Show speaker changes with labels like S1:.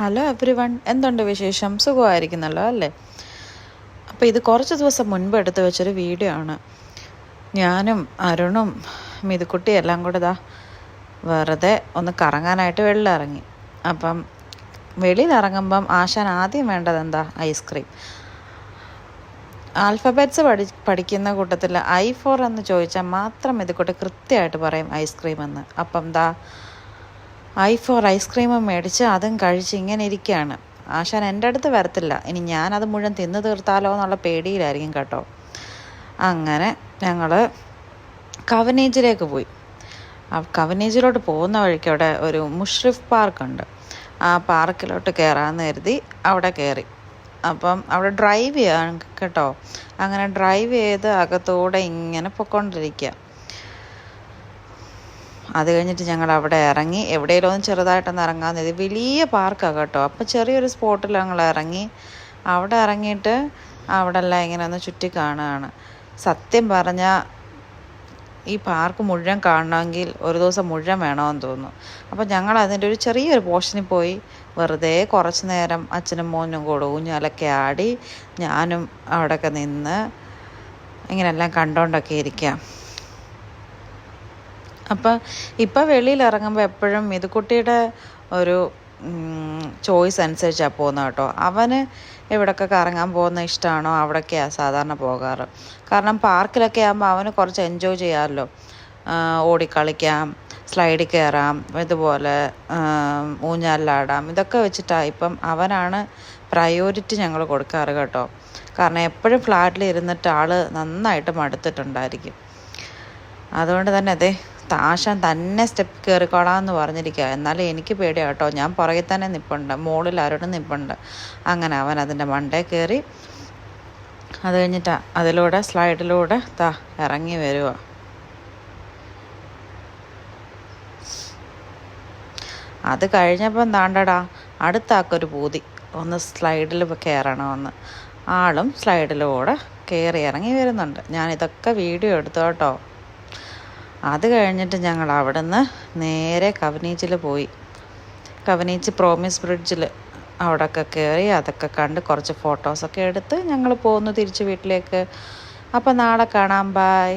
S1: Hello every one, എന്തുണ്ട് വിശേഷം? സുഖമായിരിക്കുന്നല്ലോ അല്ലേ? അപ്പോൾ ഇത് കുറച്ച് ദിവസം മുൻപ് എടുത്തു വെച്ചൊരു വീഡിയോ ആണ്. ഞാനും അരുണും മിതുക്കുട്ടിയും എല്ലാം കൂടെ വെറുതെ ഒന്ന് കറങ്ങാനായിട്ട് വെളിയിലിറങ്ങി. അപ്പം വെളിയിലിറങ്ങുമ്പം ആശാൻ ആദ്യം വേണ്ടത് എന്താ? ഐസ്ക്രീം. ആൽഫബറ്റ്സ് പഠിക്കുന്ന കൂട്ടത്തിൽ I4 എന്ന് ചോദിച്ചാൽ മാത്രം മിതുക്കുട്ടി കൃത്യമായിട്ട് പറയും ഐസ്ക്രീം എന്ന്. അപ്പം I4 ഐസ്ക്രീമും മേടിച്ച് അതും കഴിച്ച് ഇങ്ങനെ ഇരിക്കുകയാണ്. ആശാൻ എൻ്റെ അടുത്ത് വരത്തില്ല. ഇനി ഞാനത് മുഴുവൻ തിന്ന് തീർത്താലോ എന്നുള്ള പേടിയിലായിരിക്കും കേട്ടോ. അങ്ങനെ ഞങ്ങൾ കവനേജിലേക്ക് പോയി. കവനേജിലോട്ട് പോകുന്ന വഴിക്ക് അവിടെ ഒരു മുഷ്രിഫ് പാർക്കുണ്ട്. ആ പാർക്കിലോട്ട് കയറാമെന്ന് കരുതി അവിടെ കയറി. അപ്പം അവിടെ ഡ്രൈവ് ചെയ്യാൻ കേട്ടോ. അങ്ങനെ ഡ്രൈവ് ചെയ്ത് അകത്തൂടെ ഇങ്ങനെ പൊയ്ക്കൊണ്ടിരിക്കുക. അത് കഴിഞ്ഞിട്ട് ഞങ്ങൾ അവിടെ ഇറങ്ങി. എവിടെയെങ്കിലും ഒന്ന് ചെറുതായിട്ടൊന്ന് ഇറങ്ങാമെന്ന് കരുതി. വലിയ പാർക്കാണ് കേട്ടോ. അപ്പോൾ ചെറിയൊരു സ്പോട്ടിൽ ഞങ്ങൾ ഇറങ്ങി. അവിടെ ഇറങ്ങിയിട്ട് അവിടെ എല്ലാം ഇങ്ങനെ ഒന്ന് ചുറ്റി കാണുകയാണ്. സത്യം പറഞ്ഞാൽ ഈ പാർക്ക് മുഴുവൻ കാണണമെങ്കിൽ ഒരു ദിവസം മുഴുവൻ വേണമെന്ന് തോന്നുന്നു. അപ്പോൾ ഞങ്ങൾ അതിൻ്റെ ഒരു ചെറിയൊരു പോർഷനിൽ പോയി വെറുതെ കുറച്ച് നേരം അച്ഛനും മോനും കൂടെ ഊഞ്ഞാലൊക്കെ ആടി ഞാനും അവിടെയൊക്കെ നിന്ന് ഇങ്ങനെല്ലാം കണ്ടുകൊണ്ടൊക്കെ ഇരിക്കാം. അപ്പം ഇപ്പം വെളിയിൽ ഇറങ്ങുമ്പോൾ എപ്പോഴും മിതുക്കുട്ടിയുടെ ഒരു ചോയ്സ് അനുസരിച്ചാണ് പോകുന്നത് കേട്ടോ. അവന് എവിടെയൊക്കെ കറങ്ങാൻ പോകുന്ന ഇഷ്ടമാണോ അവിടെയൊക്കെയാണ് സാധാരണ പോകാറ്. കാരണം പാർക്കിലൊക്കെ ആകുമ്പോൾ അവന് കുറച്ച് എൻജോയ് ചെയ്യാമല്ലോ. ഓടിക്കളിക്കാം, സ്ലൈഡിൽ കയറാം, ഇതുപോലെ ഊഞ്ഞാലിലാടാം. ഇതൊക്കെ വെച്ചിട്ടാണ് ഇപ്പം അവനാണ് പ്രയോറിറ്റി ഞങ്ങൾ കൊടുക്കാറ് കേട്ടോ. കാരണം എപ്പോഴും ഫ്ലാറ്റിൽ ഇരുന്നിട്ട് ആൾ നന്നായിട്ട് മടുത്തിട്ടുണ്ടായിരിക്കും. അതുകൊണ്ട് തന്നെ ആശാൻ തന്നെ സ്റ്റെപ്പ് കയറിക്കോളാമെന്ന് പറഞ്ഞിരിക്കുക. എന്നാലും എനിക്ക് പേടിയാണ് കേട്ടോ. ഞാൻ പുറകിൽ തന്നെ നിൽപ്പുണ്ട്, മുകളിൽ ആരോടും നിൽപ്പുണ്ട്. അങ്ങനെ അവൻ അതിൻ്റെ മണ്ടേ കയറി. അത് കഴിഞ്ഞിട്ട് അതിലൂടെ സ്ലൈഡിലൂടെ ഇറങ്ങി വരുക. അത് കഴിഞ്ഞപ്പം അടുത്താക്കൊരു പൂതി ഒന്ന് സ്ലൈഡിൽ കയറണമെന്ന്. ആളും സ്ലൈഡിലൂടെ കയറി ഇറങ്ങി വരുന്നുണ്ട്. ഞാനിതൊക്കെ വീഡിയോ എടുത്തു കേട്ടോ. അത് കഴിഞ്ഞിട്ട് ഞങ്ങൾ അവിടെ നിന്ന് നേരെ കവനീച്ചിൽ പോയി. കവനീച്ച് പ്രോമിസ് ബ്രിഡ്ജിൽ അവിടെയൊക്കെ കയറി അതൊക്കെ കണ്ട് കുറച്ച് ഫോട്ടോസൊക്കെ എടുത്ത് ഞങ്ങൾ പോന്നു തിരിച്ച് വീട്ടിലേക്ക്. അപ്പോൾ നാളെ കാണാം. ബൈ.